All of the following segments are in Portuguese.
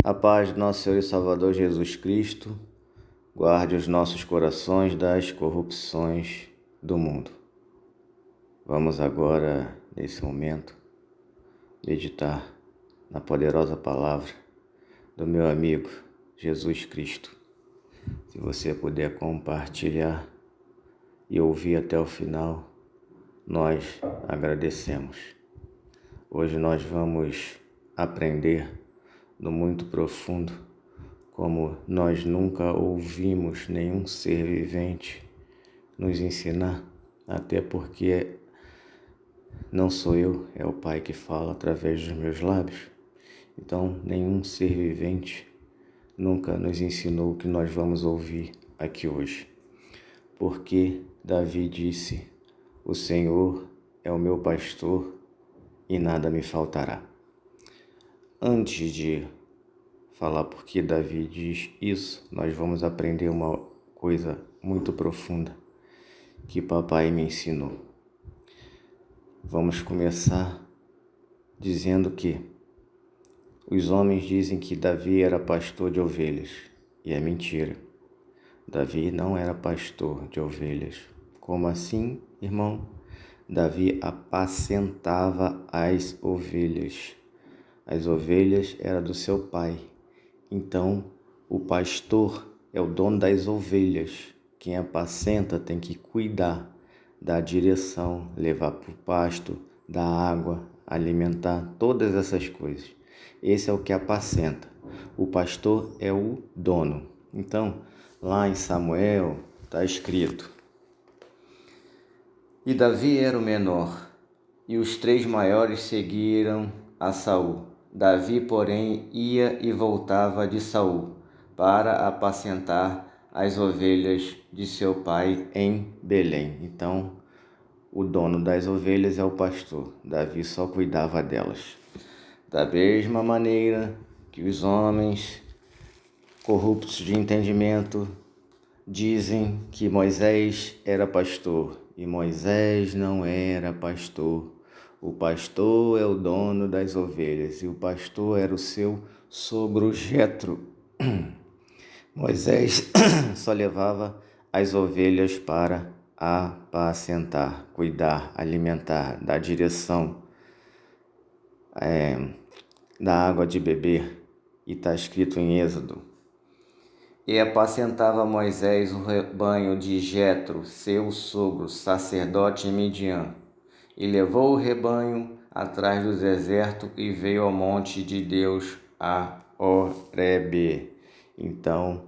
A paz do nosso Senhor e Salvador Jesus Cristo guarde os nossos corações das corrupções do mundo. Vamos agora, nesse momento, meditar na poderosa palavra do meu amigo Jesus Cristo. Se você puder compartilhar e ouvir até o final, nós agradecemos. Hoje nós vamos aprender no muito profundo, como nós nunca ouvimos nenhum ser vivente nos ensinar, até porque não sou eu, é o Pai que fala através dos meus lábios. Então, nenhum ser vivente nunca nos ensinou o que nós vamos ouvir aqui hoje. Porque Davi disse: "O Senhor é o meu pastor e nada me faltará." Antes de falar porque Davi diz isso, nós vamos aprender uma coisa muito profunda que papai me ensinou. Vamos começar dizendo que os homens dizem que Davi era pastor de ovelhas, e é mentira. Davi não era pastor de ovelhas. Como assim, irmão? Davi apacentava as ovelhas. As ovelhas eram do seu pai. Então, o pastor é o dono das ovelhas. Quem apacenta tem que cuidar, dar direção, levar para o pasto, dar água, alimentar, todas essas coisas. Esse é o que apacenta. O pastor é o dono. Então, lá em Samuel está escrito: "E Davi era o menor, e os 3 maiores seguiram a Saul. Davi, porém, ia e voltava de Saul para apacentar as ovelhas de seu pai em Belém." Então, o dono das ovelhas é o pastor. Davi só cuidava delas. Da mesma maneira que os homens corruptos de entendimento dizem que Moisés era pastor, e Moisés não era pastor. O pastor é o dono das ovelhas, e o pastor era o seu sogro Jetro. Moisés só levava as ovelhas para apacentar, cuidar, alimentar, dar direção, dar água de beber. E está escrito em Êxodo: "E apacentava Moisés o rebanho de Jetro, seu sogro, sacerdote em Midian. E levou o rebanho atrás do deserto e veio ao monte de Deus, a Horebe." Então,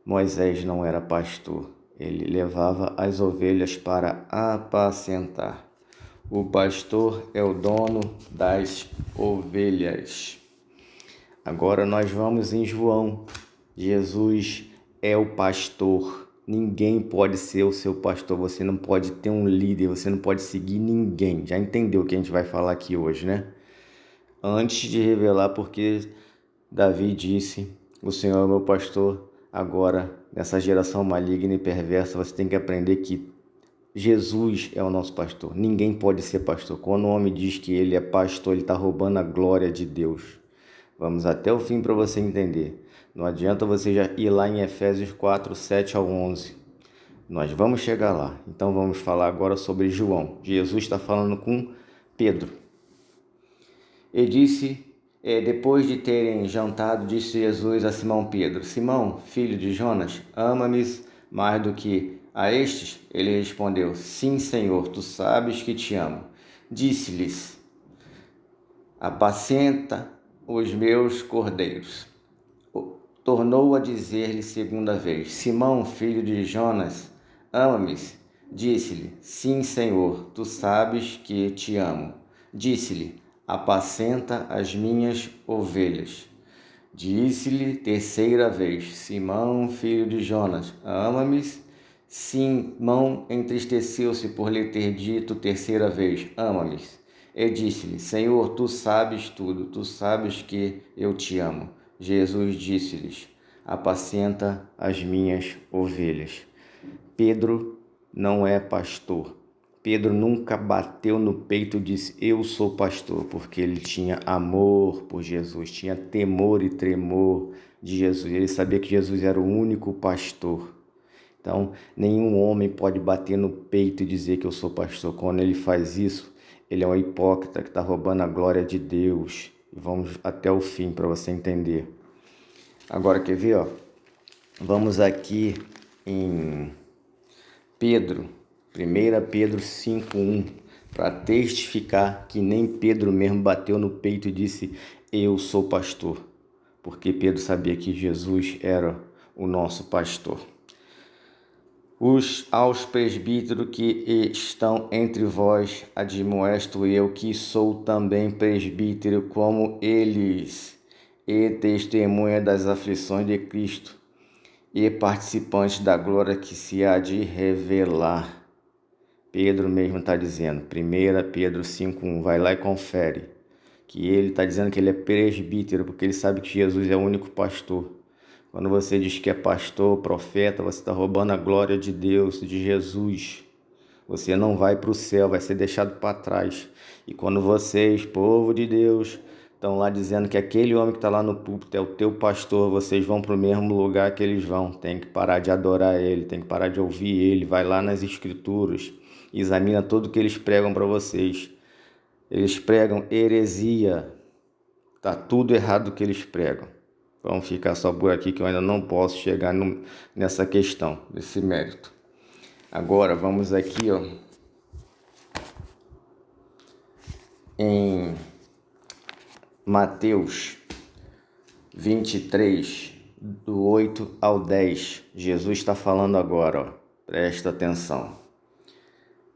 Moisés não era pastor. Ele levava as ovelhas para apacentar. O pastor é o dono das ovelhas. Agora nós vamos em João. Jesus é o pastor. Ninguém pode ser o seu pastor. Você não pode ter um líder. Você não pode seguir ninguém. Já entendeu o que a gente vai falar aqui hoje, né? Antes de revelar porque Davi disse: "O Senhor é o meu pastor." Agora, nessa geração maligna e perversa, você tem que aprender que Jesus é o nosso pastor. Ninguém pode ser pastor. Quando o homem diz que ele é pastor, ele está roubando a glória de Deus. Vamos até o fim para você entender. Não adianta você já ir lá em Efésios 4, 7 ao 11. Nós vamos chegar lá. Então vamos falar agora sobre João. Jesus está falando com Pedro. Ele disse, depois de terem jantado, disse Jesus a Simão Pedro: "Simão, filho de Jonas, ama-me mais do que a estes?" Ele respondeu: "Sim, Senhor, tu sabes que te amo." Disse-lhes: "Apacenta os meus cordeiros." Tornou a dizer-lhe segunda vez: "Simão, filho de Jonas, ama-me?" Disse-lhe: "Sim, Senhor, tu sabes que te amo." Disse-lhe: "Apacenta as minhas ovelhas." Disse-lhe terceira vez: "Simão, filho de Jonas, ama-me?" Simão entristeceu-se por lhe ter dito terceira vez: "Ama-me?" E disse-lhe: "Senhor, tu sabes tudo, tu sabes que eu te amo." Jesus disse-lhes: "Apacenta as minhas ovelhas." Pedro não é pastor. Pedro nunca bateu no peito e disse, eu sou pastor, porque ele tinha amor por Jesus, tinha temor e tremor de Jesus. Ele sabia que Jesus era o único pastor. Então, nenhum homem pode bater no peito e dizer que eu sou pastor. Quando ele faz isso, ele é um hipócrita que está roubando a glória de Deus. E vamos até o fim para você entender. Agora, quer ver? Vamos aqui em Pedro, 1 Pedro 5:1, para testificar que nem Pedro mesmo bateu no peito e disse, eu sou pastor. Porque Pedro sabia que Jesus era o nosso pastor. Aos presbíteros que estão entre vós, admoesto eu, que sou também presbítero como eles, e testemunha das aflições de Cristo, e participante da glória que se há de revelar. Pedro mesmo está dizendo, 1 Pedro 5:1, vai lá e confere, que ele está dizendo que ele é presbítero, porque ele sabe que Jesus é o único pastor. Quando você diz que é pastor, profeta, você está roubando a glória de Deus, de Jesus. Você não vai para o céu, vai ser deixado para trás. E quando vocês, povo de Deus, estão lá dizendo que aquele homem que está lá no púlpito é o teu pastor, vocês vão para o mesmo lugar que eles vão. Tem que parar de adorar ele, tem que parar de ouvir ele. Vai lá nas escrituras, examina tudo o que eles pregam para vocês. Eles pregam heresia. Está tudo errado o que eles pregam. Vamos ficar só por aqui que eu ainda não posso chegar nessa questão, desse mérito. Agora vamos aqui em Mateus 23, do 8 ao 10. Jesus está falando agora, presta atenção.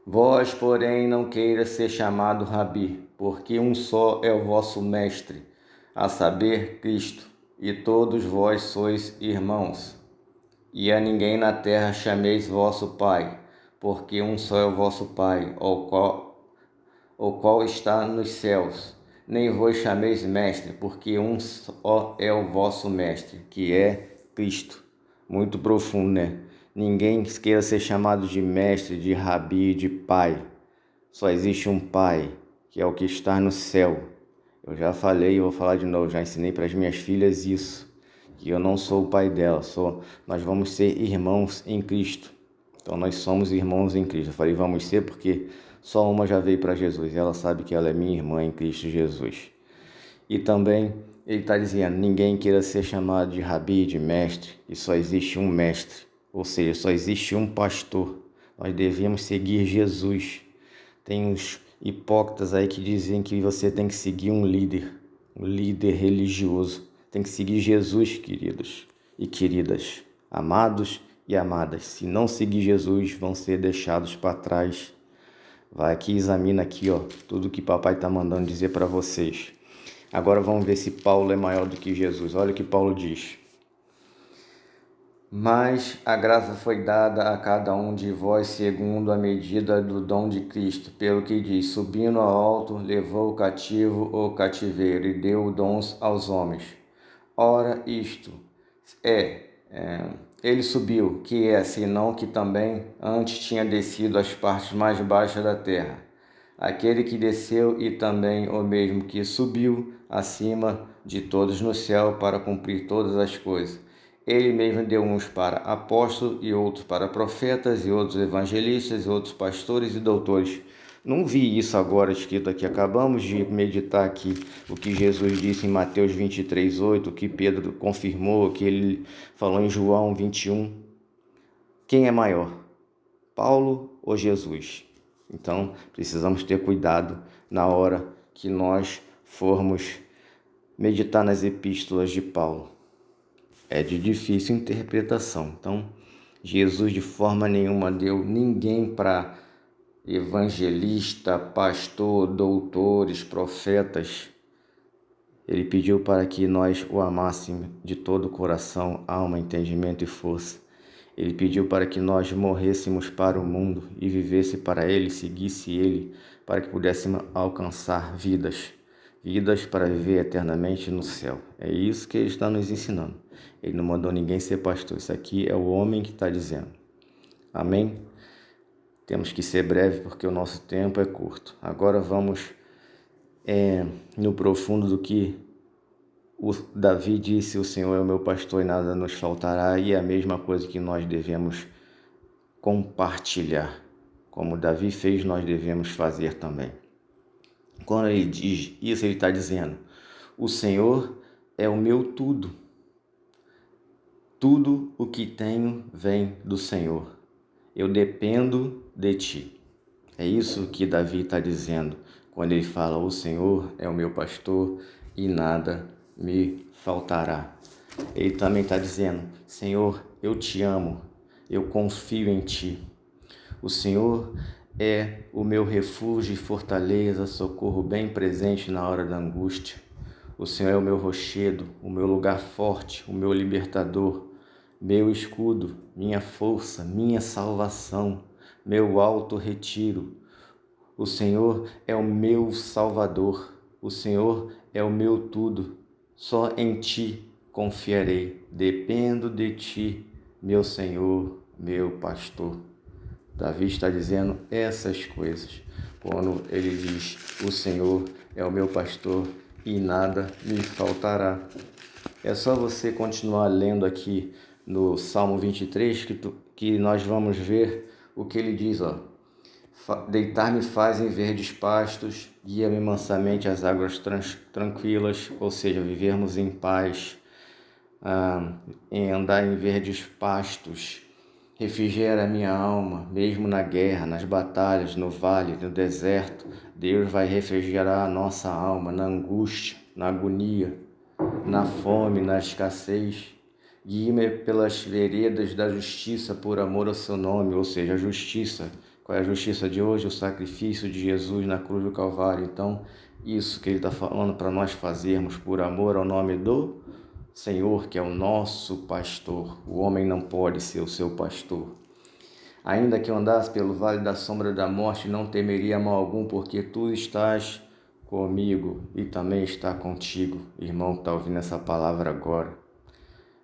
Vós, porém, não queira ser chamado Rabi, porque um só é o vosso mestre, a saber, Cristo, e todos vós sois irmãos. E a ninguém na terra chameis vosso Pai, porque um só é o vosso Pai, o qual está nos céus. Nem vos chameis mestre, porque um só é o vosso mestre, que é Cristo. Muito profundo, né? Ninguém queira ser chamado de mestre, de rabi, de pai. Só existe um Pai, que é o que está no céu. Eu já falei e vou falar de novo, já ensinei para as minhas filhas isso, que eu não sou o pai dela, nós vamos ser irmãos em Cristo. Então nós somos irmãos em Cristo. Eu falei vamos ser porque só uma já veio para Jesus, e ela sabe que ela é minha irmã em Cristo Jesus. E também ele está dizendo, ninguém queira ser chamado de rabi, de mestre, e só existe um mestre, ou seja, só existe um pastor. Nós devemos seguir Jesus. Tem uns hipócritas aí que dizem que você tem que seguir um líder religioso. Tem que seguir Jesus, queridos e queridas, amados e amadas. Se não seguir Jesus, vão ser deixados para trás. Vai aqui, examina aqui, tudo que papai está mandando dizer para vocês. Agora vamos ver se Paulo é maior do que Jesus. Olha o que Paulo diz. Mas a graça foi dada a cada um de vós segundo a medida do dom de Cristo, pelo que diz, subindo ao alto, levou o cativo o cativeiro e deu dons aos homens. Ora, isto ele subiu, que é, senão que também antes tinha descido às partes mais baixas da terra. Aquele que desceu e também o mesmo que subiu acima de todos no céu para cumprir todas as coisas. Ele mesmo deu uns para apóstolos e outros para profetas e outros evangelistas e outros pastores e doutores. Não vi isso agora escrito aqui. Acabamos de meditar aqui o que Jesus disse em Mateus 23:8, o que Pedro confirmou, o que ele falou em João 21. Quem é maior, Paulo ou Jesus? Então, precisamos ter cuidado na hora que nós formos meditar nas epístolas de Paulo. É de difícil interpretação. Então, Jesus de forma nenhuma deu ninguém para evangelista, pastor, doutores, profetas. Ele pediu para que nós o amássemos de todo o coração, alma, entendimento e força. Ele pediu para que nós morrêssemos para o mundo e vivesse para ele, seguisse ele, para que pudéssemos alcançar vidas para viver eternamente no céu. É isso que ele está nos ensinando. Ele não mandou ninguém ser pastor. Isso aqui é o homem que está dizendo. Amém? Temos que ser breve porque o nosso tempo é curto. Agora vamos no profundo do que o Davi disse: o Senhor é o meu pastor e nada nos faltará, e é a mesma coisa que nós devemos compartilhar. Como Davi fez, nós devemos fazer também. Quando ele diz isso, ele está dizendo: o Senhor é o meu tudo. Tudo o que tenho vem do Senhor. Eu dependo de ti. É isso que Davi está dizendo quando ele fala: o Senhor é o meu pastor e nada me faltará. Ele também está dizendo: Senhor, eu te amo, eu confio em ti. O Senhor é o meu refúgio e fortaleza, socorro bem presente na hora da angústia. O Senhor é o meu rochedo, o meu lugar forte, o meu libertador, meu escudo, minha força, minha salvação, meu alto retiro. O Senhor é o meu Salvador, o Senhor é o meu tudo. Só em ti confiarei, dependo de ti, meu Senhor, meu pastor. Davi está dizendo essas coisas quando ele diz: o Senhor é o meu pastor e nada me faltará. É só você continuar lendo aqui no Salmo 23 que nós vamos ver o que ele diz, ó. Deitar-me faz em verdes pastos, guia-me mansamente às águas tranquilas, ou seja, vivermos em paz, em andar em verdes pastos. Refrigera a minha alma, mesmo na guerra, nas batalhas, no vale, no deserto. Deus vai refrigerar a nossa alma na angústia, na agonia, na fome, na escassez. Guie-me pelas veredas da justiça por amor ao seu nome, ou seja, a justiça. Qual é a justiça de hoje? O sacrifício de Jesus na cruz do Calvário. Então, isso que ele está falando para nós fazermos por amor ao nome do Senhor, que é o nosso pastor. O homem não pode ser o seu pastor. Ainda que eu andasse pelo vale da sombra da morte, não temeria mal algum, porque tu estás comigo e também está contigo. Irmão que está ouvindo essa palavra agora,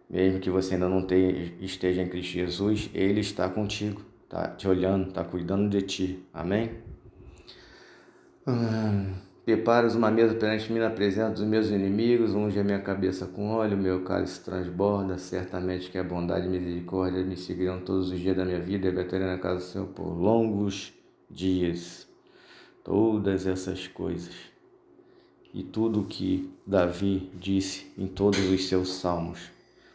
mesmo que você ainda não esteja em Cristo Jesus, Ele está contigo, está te olhando, está cuidando de ti. Amém? Preparas uma mesa perante mim na presença dos meus inimigos, unge a minha cabeça com óleo, meu cálice transborda, certamente que a bondade e misericórdia me seguirão todos os dias da minha vida e habitarei na casa do Senhor por longos dias. Todas essas coisas e tudo o que Davi disse em todos os seus salmos.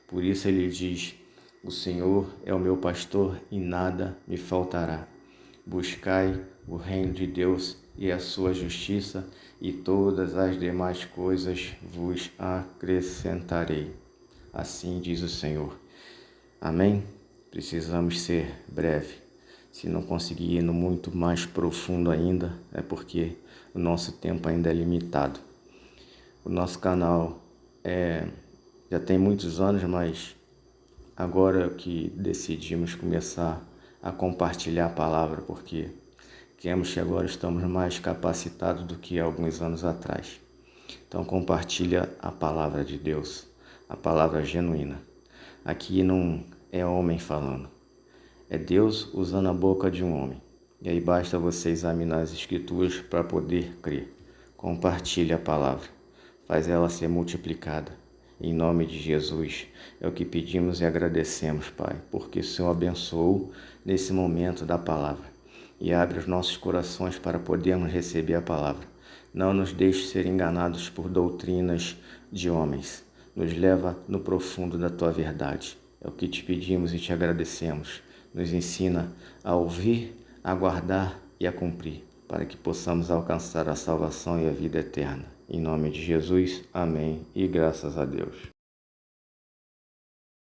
Por isso ele diz: o Senhor é o meu pastor e nada me faltará. Buscai o reino de Deus e a sua justiça, e todas as demais coisas vos acrescentarei. Assim diz o Senhor. Amém? Precisamos ser breve. Se não conseguir ir no muito mais profundo ainda, é porque o nosso tempo ainda é limitado. O nosso canal já tem muitos anos, mas agora que decidimos começar a compartilhar a palavra, porque cremos que agora estamos mais capacitados do que alguns anos atrás. Então compartilha a palavra de Deus, a palavra genuína. Aqui não é homem falando, é Deus usando a boca de um homem. E aí basta você examinar as escrituras para poder crer. Compartilha a palavra, faz ela ser multiplicada. Em nome de Jesus, é o que pedimos e agradecemos, Pai, porque o Senhor abençoou nesse momento da palavra e abre os nossos corações para podermos receber a palavra. Não nos deixe ser enganados por doutrinas de homens. Nos leva no profundo da Tua verdade. É o que te pedimos e te agradecemos. Nos ensina a ouvir, a guardar e a cumprir, para que possamos alcançar a salvação e a vida eterna. Em nome de Jesus, amém e graças a Deus.